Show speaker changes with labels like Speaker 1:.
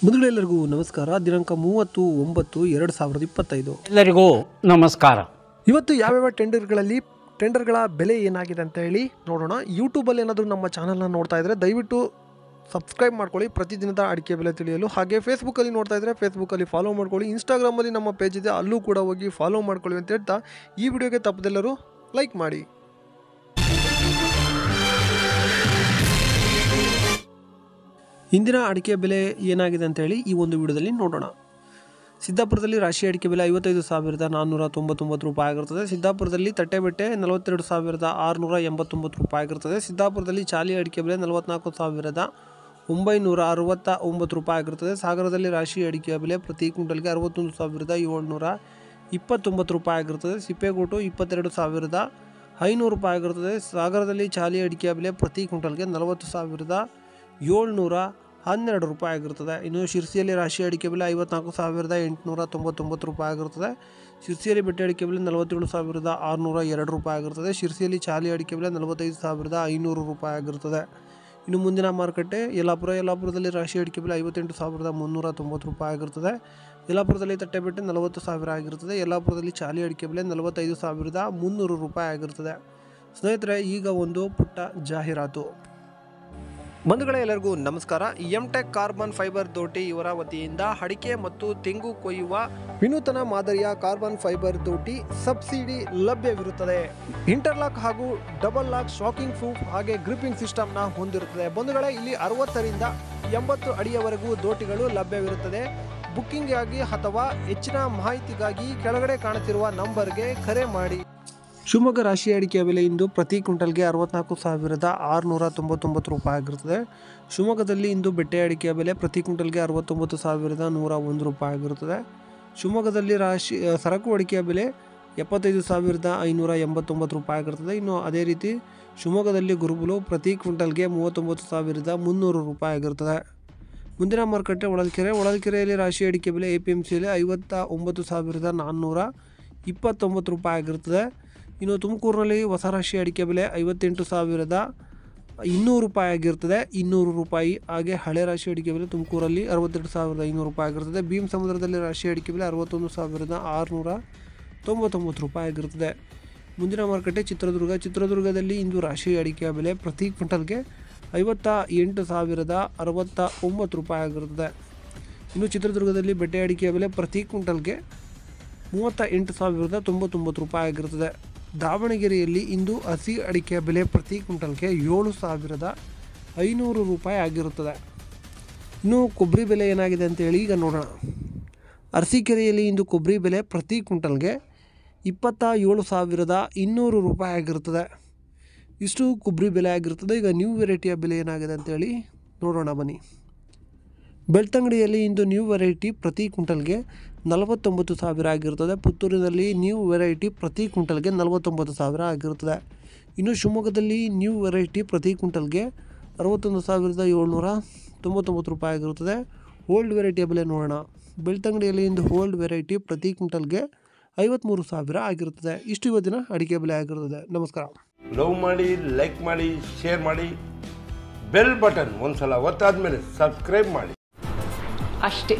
Speaker 1: ಬಂಧುಗಳೆಲ್ಲರಿಗೂ ನಮಸ್ಕಾರ. ದಿನಾಂಕ 30/9/2025.
Speaker 2: ಎಲ್ಲರಿಗೂ ನಮಸ್ಕಾರ.
Speaker 1: ಇವತ್ತು ಯಾವ್ಯಾವ ಟೆಂಡರ್ಗಳ ಬೆಲೆ ಏನಾಗಿದೆ ಅಂತ ಹೇಳಿ ನೋಡೋಣ. ಯೂಟ್ಯೂಬಲ್ಲಿ ಏನಾದರೂ ನಮ್ಮ ಚಾನಲ್ನ ನೋಡ್ತಾ ಇದ್ದರೆ ದಯವಿಟ್ಟು ಸಬ್ಸ್ಕ್ರೈಬ್ ಮಾಡ್ಕೊಳ್ಳಿ ಪ್ರತಿದಿನದ ಅಡಿಕೆ ಬೆಲೆ ತಿಳಿಯಲು. ಹಾಗೆ ಫೇಸ್ಬುಕ್ಕಲ್ಲಿ ನೋಡ್ತಾ ಇದ್ದರೆ ಫೇಸ್ಬುಕ್ಕಲ್ಲಿ ಫಾಲೋ ಮಾಡ್ಕೊಳ್ಳಿ. ಇನ್ಸ್ಟಾಗ್ರಾಮಲ್ಲಿ ನಮ್ಮ ಪೇಜ್ ಇದೆ, ಅಲ್ಲೂ ಕೂಡ ಹೋಗಿ ಫಾಲೋ ಮಾಡ್ಕೊಳ್ಳಿ ಅಂತ ಹೇಳ್ತಾ ಈ ವಿಡಿಯೋಗೆ ತಪ್ಪದೆಲ್ಲರೂ ಲೈಕ್ ಮಾಡಿ. ಇಂದಿನ ಅಡಿಕೆ ಬೆಲೆ ಏನಾಗಿದೆ ಅಂತ ಹೇಳಿ ಈ ಒಂದು ವಿಡಿಯೋದಲ್ಲಿ ನೋಡೋಣ. ಸಿದ್ದಾಪುರದಲ್ಲಿ ರಾಶಿ ಅಡಿಕೆ ಬೆಲೆ 55,499 ರೂಪಾಯಿ ಆಗಿರುತ್ತದೆ. ಸಿದ್ದಾಪುರದಲ್ಲಿ ತಟ್ಟೆಬೆಟ್ಟೆ 42,689 ರೂಪಾಯಿ ಆಗಿರುತ್ತದೆ. ಸಿದ್ದಾಪುರದಲ್ಲಿ ಚಾಲಿ ಅಡಿಕೆ ಬೆಲೆ 44,969 ರೂಪಾಯಿ ಆಗಿರುತ್ತದೆ. ಸಾಗರದಲ್ಲಿ ರಾಶಿ ಅಡಿಕೆ ಬೆಲೆ ಪ್ರತಿ ಕ್ವಿಂಟಲ್ಗೆ 61,729 ರೂಪಾಯಿ ಆಗಿರುತ್ತದೆ. ಸಿಪ್ಪೆಗೋಟು 22,500 ರೂಪಾಯಿ ಆಗಿರುತ್ತದೆ. ಸಾಗರದಲ್ಲಿ ಚಾಲಿ ಅಡಿಕೆ ಬೆಲೆ ಪ್ರತಿ ಕ್ವಿಂಟಲ್ಗೆ 40,712 ರೂಪಾಯಿ ಆಗಿರುತ್ತದೆ. ಇನ್ನು ಶಿರ್ಸಿಯಲ್ಲಿ ರಾಶಿ ಅಡಿಕೆ ಬೆಲೆ 54,899 ರೂಪಾಯಿ ಆಗಿರುತ್ತದೆ. ಶಿರ್ಸಿಯಲ್ಲಿ ಬೆಟ್ಟೆ ಅಡಿಕೆ ಬೆಲೆ 47,602 ರೂಪಾಯಿ ಆಗಿರುತ್ತದೆ. ಶಿರ್ಸಿಯಲ್ಲಿ ಚಾಲಿ ಅಡಿಕೆ ಬೆಲೆ 45,500 ರೂಪಾಯಿ ಆಗಿರುತ್ತದೆ. ಇನ್ನು ಮುಂದಿನ ಮಾರುಕಟ್ಟೆ ಯಲ್ಲಾಪುರದಲ್ಲಿ ರಾಶಿ ಅಡಿಕೆ ಬೆಲೆ 58,390 ರೂಪಾಯಿ ಆಗಿರುತ್ತದೆ. ಯಲ್ಲಾಪುರದಲ್ಲಿ ತಟ್ಟೆಬೆಟ್ಟೆ 40,000 ಆಗಿರುತ್ತದೆ. ಯಲ್ಲಾಪುರದಲ್ಲಿ ಚಾಲಿ ಅಡಿಕೆ ಬೆಲೆ 45,300 ರೂಪಾಯಿ ಆಗಿರುತ್ತದೆ. ಸ್ನೇಹಿತರೆ, ಈಗ ಒಂದು ಪುಟ್ಟ ಜಾಹೀರಾತು. ಬಂಧುಗಳೇ, ಎಲ್ಲರಿಗೂ ನಮಸ್ಕಾರ. ಎಂಟೆಕ್ ಕಾರ್ಬನ್ ಫೈಬರ್ ದೋಟಿ ಇವರ ವತಿಯಿಂದ ಅಡಿಕೆ ಮತ್ತು ತೆಂಗು ಕೊಯ್ಯುವ ವಿನೂತನ ಮಾದರಿಯ ಕಾರ್ಬನ್ ಫೈಬರ್ ದೋಟಿ ಸಬ್ಸಿಡಿ ಲಭ್ಯವಿರುತ್ತದೆ. ಇಂಟರ್ಲಾಕ್ ಹಾಗೂ ಡಬಲ್ ಲಾಕ್ ಶಾಕಿಂಗ್ ಪ್ರೂಫ್ ಹಾಗೆ ಗ್ರಿಪ್ಪಿಂಗ್ ಸಿಸ್ಟಮ್ನ ಹೊಂದಿರುತ್ತದೆ. ಬಂಧುಗಳೇ, ಇಲ್ಲಿ 60ರಿಂದ 80 ಅಡಿಯವರೆಗೂ ದೋಟಿಗಳು ಲಭ್ಯವಿರುತ್ತದೆ. ಬುಕ್ಕಿಂಗ್ಗಾಗಿ ಅಥವಾ ಹೆಚ್ಚಿನ ಮಾಹಿತಿಗಾಗಿ ಕೆಳಗಡೆ ಕಾಣುತ್ತಿರುವ ನಂಬರ್ಗೆ ಕರೆ ಮಾಡಿ. ಶಿವಮೊಗ್ಗ ರಾಶಿ ಅಡಿಕೆಯ ಬೆಲೆ ಇಂದು ಪ್ರತಿ ಕ್ವಿಂಟಲ್ಗೆ 64,699 ರೂಪಾಯಿ ಆಗಿರುತ್ತದೆ. ಶಿವಮೊಗ್ಗದಲ್ಲಿ ಇಂದು ಬೆಟ್ಟೆ ಅಡಿಕೆಯ ಬೆಲೆ ಪ್ರತಿ ಕ್ವಿಂಟಲ್ಗೆ 69,101 ರೂಪಾಯಿ ಆಗಿರುತ್ತದೆ. ಶಿವಮೊಗ್ಗದಲ್ಲಿ ಸರಕು ಅಡಿಕೆಯ ಬೆಲೆ 75,589 ರೂಪಾಯಿ ಆಗಿರುತ್ತದೆ. ಇನ್ನು ಅದೇ ರೀತಿ ಶಿವಮೊಗ್ಗದಲ್ಲಿ ಗುರುಬುಲು ಪ್ರತಿ ಕ್ವಿಂಟಲ್ಗೆ 39,300 ರೂಪಾಯಿ ಆಗಿರುತ್ತದೆ. ಮುಂದಿನ ಮಾರುಕಟ್ಟೆ ಹೊಳಲ್ಕೆರೆಯಲ್ಲಿ ರಾಶಿ ಅಡಿಕೆ ಬೆಲೆ APMCಯಲ್ಲಿ 59,429 ರೂಪಾಯಿ ಆಗಿರುತ್ತದೆ. ಇನ್ನು ತುಮಕೂರಿನಲ್ಲಿ ಹೊಸ ರಾಶಿ ಅಡಿಕೆ ಬೆಲೆ 58,200 ರೂಪಾಯಿ ಆಗಿರ್ತದೆ, 200 ರೂಪಾಯಿ. ಹಾಗೆ ಹಳೆ ರಾಶಿ ಅಡಿಕೆ ಬೆಲೆ ತುಮಕೂರಲ್ಲಿ 62,500 ರೂಪಾಯಿ ಆಗಿರ್ತದೆ. ಭೀಮ್ ಸಮುದ್ರದಲ್ಲಿ ರಾಶಿ ಅಡಿಕೆ ಬೆಲೆ 61,699 ರೂಪಾಯಿ ಆಗಿರುತ್ತದೆ. ಮುಂದಿನ ಮಾರುಕಟ್ಟೆ ಚಿತ್ರದುರ್ಗದಲ್ಲಿ ಇಂದು ರಾಶಿ ಅಡಿಕೆಯ ಬೆಲೆ ಪ್ರತಿ ಕ್ವಿಂಟಲ್ಗೆ 58,069 ರೂಪಾಯಿ ಆಗಿರುತ್ತದೆ. ಇನ್ನು ಚಿತ್ರದುರ್ಗದಲ್ಲಿ ಬೆಟ್ಟೆ ಅಡಿಕೆಯ ಬೆಲೆ ಪ್ರತಿ ಕ್ವಿಂಟಲ್ಗೆ 38,099 ರೂಪಾಯಿ ಆಗಿರುತ್ತದೆ. ದಾವಣಗೆರೆಯಲ್ಲಿ ಇಂದು ಹಸಿ ಅಡಿಕೆಯ ಬೆಲೆ ಪ್ರತಿ ಕ್ವಿಂಟಲ್ಗೆ 7,500 ರೂಪಾಯಿ ಆಗಿರುತ್ತದೆ. ಇನ್ನು ಕೊಬ್ಬರಿ ಬೆಲೆ ಏನಾಗಿದೆ ಅಂತೇಳಿ ಈಗ ನೋಡೋಣ. ಅರಸೀಕೆರೆಯಲ್ಲಿ ಇಂದು ಕೊಬ್ಬರಿ ಬೆಲೆ ಪ್ರತಿ ಕ್ವಿಂಟಲ್ಗೆ 27,200 ರೂಪಾಯಿ ಆಗಿರುತ್ತದೆ. ಇಷ್ಟು ಕೊಬ್ಬರಿ ಬೆಲೆ ಆಗಿರುತ್ತದೆ. ಈಗ ನ್ಯೂ ವೆರೈಟಿಯ ಬೆಲೆ ಏನಾಗಿದೆ ಅಂತೇಳಿ ನೋಡೋಣ ಬನ್ನಿ. ಬೆಳ್ತಂಗಡಿಯಲ್ಲಿ ಇಂದು ನ್ಯೂ ವೆರೈಟಿ ಪ್ರತಿ ಕ್ವಿಂಟಲ್ಗೆ 49,000 ಆಗಿರುತ್ತದೆ. ಪುತ್ತೂರಿನಲ್ಲಿ ನ್ಯೂ ವೆರೈಟಿ ಪ್ರತಿ ಕ್ವಿಂಟಲ್ಗೆ 49,000 ಆಗಿರುತ್ತದೆ. ಇನ್ನು ಶಿವಮೊಗ್ಗದಲ್ಲಿ ನ್ಯೂ ವೆರೈಟಿ ಪ್ರತಿ ಕ್ವಿಂಟಲ್ಗೆ 61,799 ರೂಪಾಯಿ ಆಗಿರುತ್ತದೆ. ಓಲ್ಡ್ ವೆರೈಟಿಯ ಬೆಲೆ ನೋಡೋಣ. ಬೆಳ್ತಂಗಡಿಯಲ್ಲಿ ಇಂದು ಓಲ್ಡ್ ವೆರೈಟಿ ಪ್ರತಿ ಕ್ವಿಂಟಲ್ಗೆ 53,000 ಆಗಿರುತ್ತದೆ. ಇಷ್ಟು ಇವತ್ತಿನ ಅಡಿಕೆ ಬೆಲೆ ಆಗಿರುತ್ತದೆ. ನಮಸ್ಕಾರ.
Speaker 3: ಲವ್ ಮಾಡಿ, ಲೈಕ್ ಮಾಡಿ, ಶೇರ್ ಮಾಡಿ, ಬೆಲ್ ಬಟನ್ ಒಂದ್ಸಲ ಒತ್ತಾದ್ಮೇಲೆ ಸಬ್ಸ್ಕ್ರೈಬ್ ಮಾಡಿ
Speaker 4: ಅಷ್ಟೇ.